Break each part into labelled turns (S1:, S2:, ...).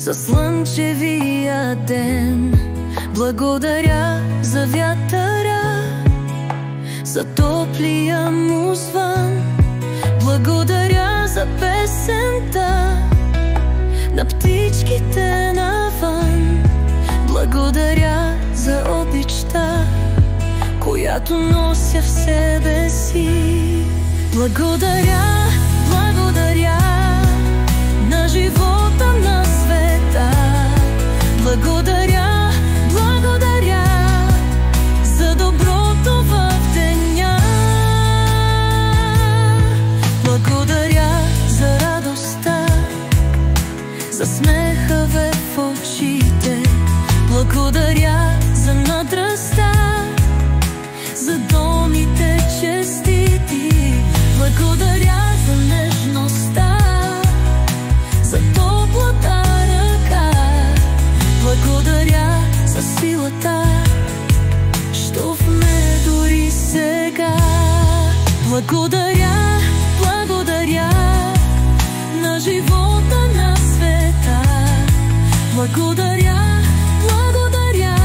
S1: за слънчевия ден. Благодаря за вятъра, за топлия му звън. Благодаря за песента на птичките навън. Благодаря за обичта, която нося в себе си. Благодаря, благодаря на живота, на света. Благодаря, благодаря за доброто в деня. Благодаря за радостта, за смеха в очите. Благодаря за мъдростта, за думите честити. Благодаря за нежността, за топлата ръка. Благодаря за силата, що в ме дори сега. Благодаря, благодаря на живота, на света. Благодаря, благодаря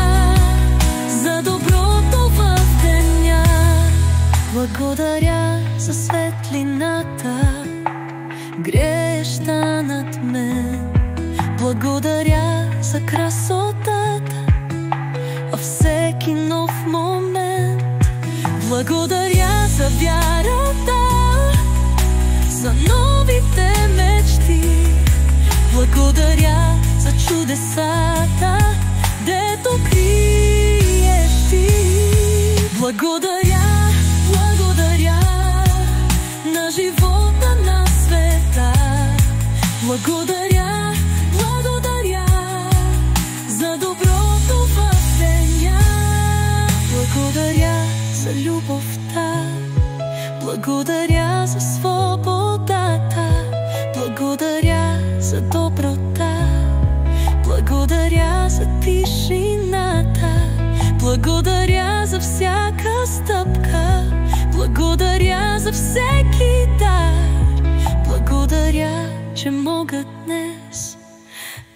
S1: за доброто в деня. Благодаря за светлината, грееща над мен. Благодаря за красотата във всеки нов момент. Благодаря за вярата, за новите мечти. Благодаря за чудесата, дето криеш ти. Благодаря, благодаря на живота, на света. Благодаря, благодаря за доброто в деня. Благодаря за любовта, благодаря за свободата. Благодаря за доброта, благодаря за тишината. Благодаря за всяка стъпка, благодаря за всеки дар. Благодаря, че мога днес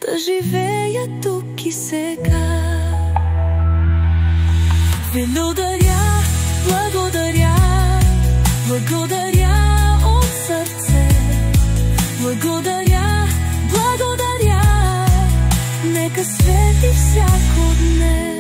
S1: да живея тук и сега. Благодаря, благодаря, благодаря от сърце. Благодаря, благодаря, нека свети всяко днес.